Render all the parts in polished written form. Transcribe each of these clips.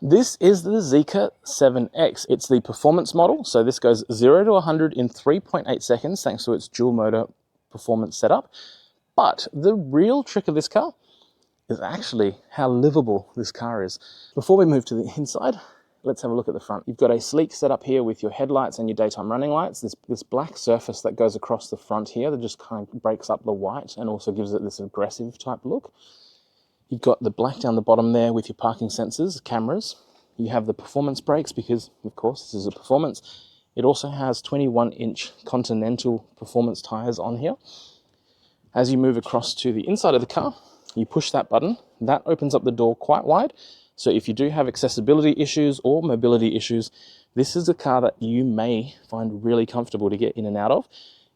This is the Zeekr 7X. It's the performance model, so this goes 0 to 100 in 3.8 seconds thanks to its dual motor performance setup. But the real trick of this car is actually how livable this car is. Before we move to the inside, let's have a look at the front. You've got a sleek setup here with your headlights and your daytime running lights. This black surface that goes across the front here that just kind of breaks up the white and also gives it this aggressive type look. You've got the black down the bottom there with your parking sensors, cameras. You have the performance brakes because, of course, this is a performance. It also has 21-inch Continental performance tyres on here. As you move across to the inside of the car, you push that button. That opens up the door quite wide. So if you do have accessibility issues or mobility issues, this is a car that you may find really comfortable to get in and out of.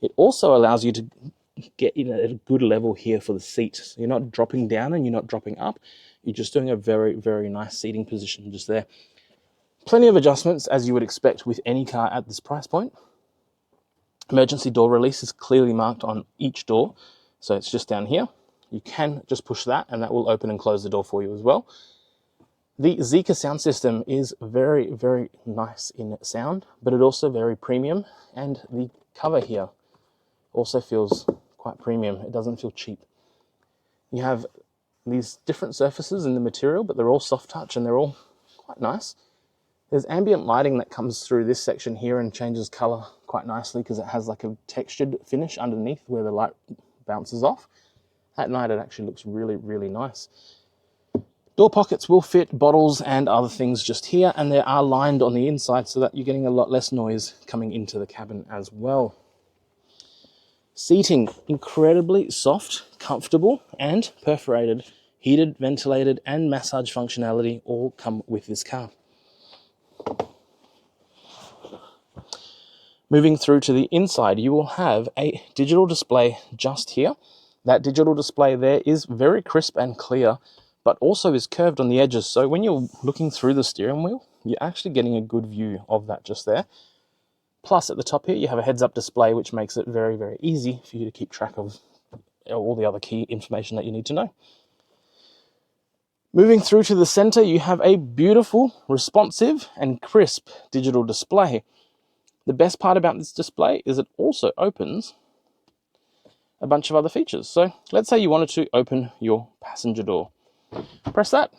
It also allows you to get in at a good level here for the seat. So you're not dropping down and you're not dropping up. You're just doing a very, very nice seating position just there. Plenty of adjustments as you would expect with any car at this price point. Emergency door release is clearly marked on each door. So it's just down here. You can just push that and that will open and close the door for you as well. The Zeekr sound system is very, very nice in sound, but it also very premium. And the cover here also feels quite premium. It doesn't feel cheap. You have these different surfaces in the material, but they're all soft touch and they're all quite nice. There's ambient lighting that comes through this section here and changes color quite nicely because it has like a textured finish underneath where the light bounces off. At night it actually looks really, really nice. Door pockets will fit bottles and other things just here, and they are lined on the inside so that you're getting a lot less noise coming into the cabin as well. Seating, incredibly soft, comfortable, and perforated. Heated, ventilated, and massage functionality all come with this car. Moving through to the inside, you will have a digital display just here. That digital display there is very crisp and clear, but also is curved on the edges. So when you're looking through the steering wheel, you're actually getting a good view of that just there. Plus at the top here, you have a heads-up display, which makes it very, very easy for you to keep track of all the other key information that you need to know. Moving through to the center, you have a beautiful, responsive, and crisp digital display. The best part about this display is it also opens a bunch of other features. So let's say you wanted to open your passenger door. Press that,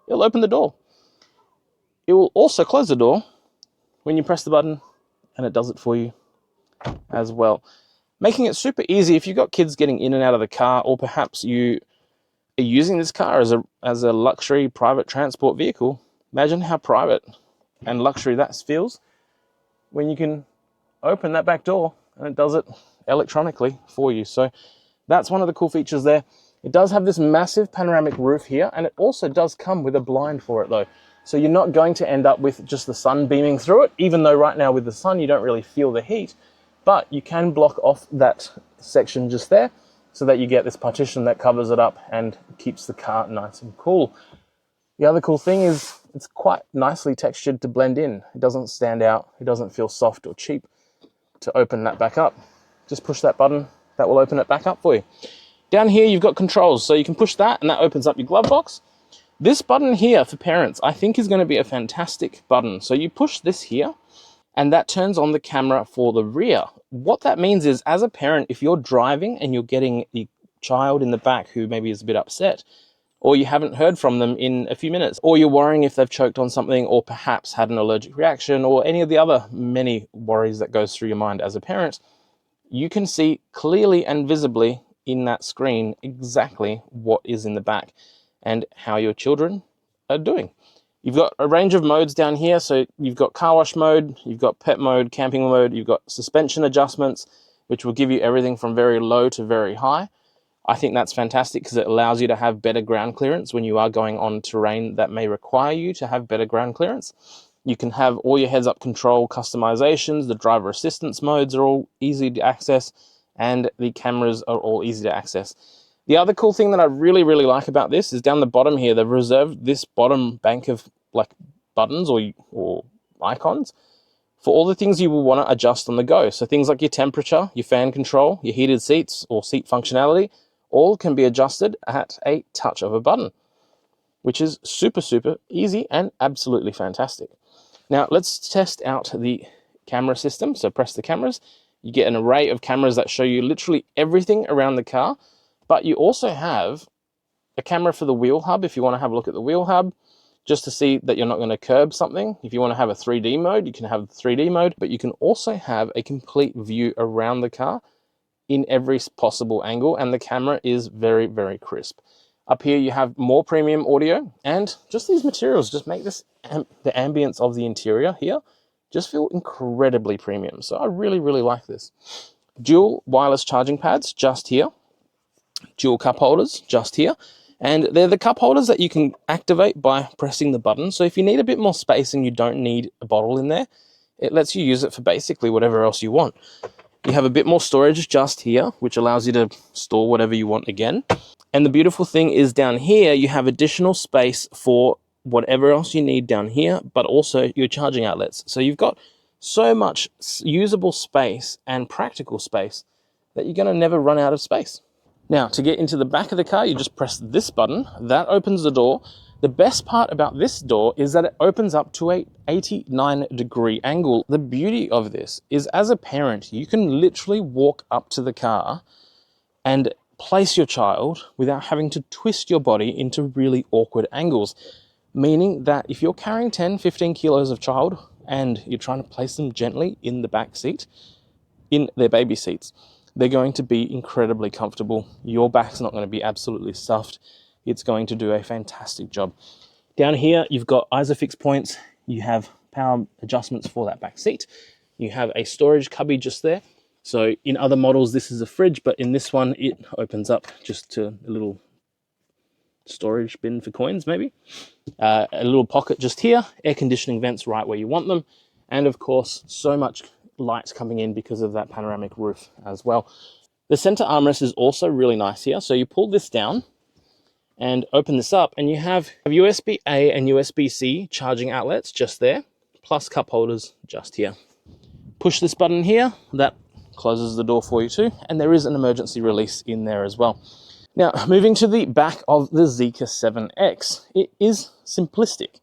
it'll open the door. It will also close the door when you press the button, and it does it for you as well. Making it super easy if you've got kids getting in and out of the car, or perhaps you are using this car as a luxury private transport vehicle. Imagine how private and luxury that feels when you can open that back door and it does it electronically for you. So that's one of the cool features there. It does have this massive panoramic roof here, and it also does come with a blind for it though. So you're not going to end up with just the sun beaming through it, even though right now with the sun you don't really feel the heat, but you can block off that section just there so that you get this partition that covers it up and keeps the car nice and cool. The other cool thing is it's quite nicely textured to blend in. It doesn't stand out, it doesn't feel soft or cheap. To open that back up, just push that button, that will open it back up for you. Down here you've got controls, so you can push that and that opens up your glove box. This button here for parents I think is going to be a fantastic button. So you push this here and that turns on the camera for the rear. What that means is, as a parent, if you're driving and you're getting the child in the back who maybe is a bit upset, or you haven't heard from them in a few minutes, or you're worrying if they've choked on something or perhaps had an allergic reaction, or any of the other many worries that goes through your mind as a parent, you can see clearly and visibly in that screen exactly what is in the back and how your children are doing. You've got a range of modes down here. So you've got car wash mode, you've got pet mode, camping mode, you've got suspension adjustments, which will give you everything from very low to very high. I think that's fantastic because it allows you to have better ground clearance when you are going on terrain that may require you to have better ground clearance. You can have all your heads-up control customizations, the driver assistance modes are all easy to access, and the cameras are all easy to access. The other cool thing that I really, really like about this is down the bottom here, they've reserved this bottom bank of like buttons or icons for all the things you will want to adjust on the go. So things like your temperature, your fan control, your heated seats or seat functionality, all can be adjusted at a touch of a button. which is super, super easy and absolutely fantastic. Now let's test out the camera system. So press the cameras. You get an array of cameras that show you literally everything around the car, but you also have a camera for the wheel hub if you want to have a look at the wheel hub, just to see that you're not going to curb something. If you want to have a 3D mode, you can have the 3D mode, but you can also have a complete view around the car in every possible angle, and the camera is very, very crisp. Up here you have more premium audio, and just these materials just make this the ambience of the interior here just feel incredibly premium. So I really, really like this. Dual wireless charging pads just here, dual cup holders just here, and they're the cup holders that you can activate by pressing the button. So if you need a bit more space and you don't need a bottle in there, it lets you use it for basically whatever else you want. You have a bit more storage just here, which allows you to store whatever you want again. And the beautiful thing is down here, you have additional space for whatever else you need down here, but also your charging outlets. So you've got so much usable space and practical space that you're going to never run out of space. Now, to get into the back of the car, you just press this button. That opens the door. The best part about this door is that it opens up to a 89-degree angle. The beauty of this is, as a parent, you can literally walk up to the car and place your child without having to twist your body into really awkward angles. Meaning that if you're carrying 10, 15 kilos of child and you're trying to place them gently in the back seat, in their baby seats, they're going to be incredibly comfortable. Your back's not going to be absolutely stuffed. It's going to do a fantastic job. Down here, you've got ISOFIX points. You have power adjustments for that back seat. You have a storage cubby just there. So in other models, this is a fridge, but in this one, it opens up just to a little storage bin for coins, maybe. A little pocket just here, air conditioning vents right where you want them. And of course, so much light coming in because of that panoramic roof as well. The center armrest is also really nice here. So you pull this down and open this up, and you have USB-A and USB-C charging outlets just there, plus cup holders just here. Push this button here, that closes the door for you too, and there is an emergency release in there as well. Now, moving to the back of the Zeekr 7X, it is simplistic.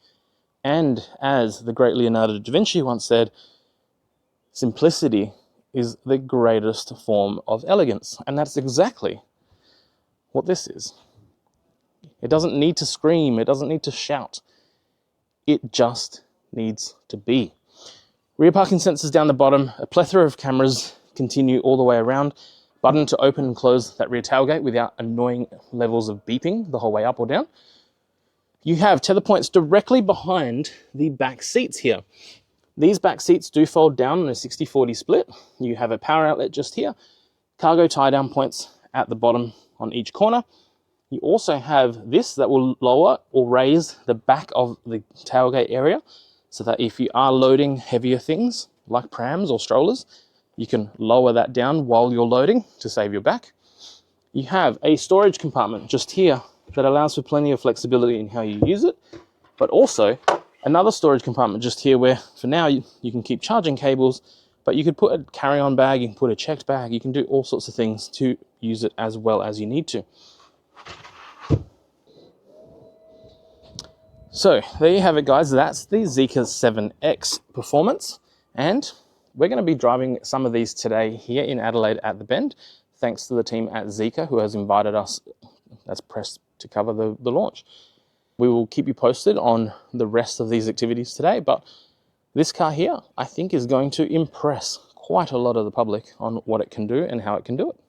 And as the great Leonardo da Vinci once said, simplicity is the greatest form of elegance. And that's exactly what this is. It doesn't need to scream, it doesn't need to shout. It just needs to be. Rear parking sensors down the bottom, a plethora of cameras continue all the way around, button to open and close that rear tailgate without annoying levels of beeping the whole way up or down. You have tether points directly behind the back seats here. These back seats do fold down in a 60-40 split. You have a power outlet just here, cargo tie-down points at the bottom on each corner. You also have this that will lower or raise the back of the tailgate area so that if you are loading heavier things like prams or strollers, you can lower that down while you're loading to save your back. You have a storage compartment just here that allows for plenty of flexibility in how you use it, but also another storage compartment just here where for now you can keep charging cables, but you could put a carry-on bag, you can put a checked bag, you can do all sorts of things to use it as well as you need to. So there you have it, guys. That's the Zeekr 7X Performance, and we're going to be driving some of these today here in Adelaide at the Bend, thanks to the team at Zeekr who has invited us as press to cover the launch. We will keep you posted on the rest of these activities today, but this car here I think is going to impress quite a lot of the public on what it can do and how it can do it.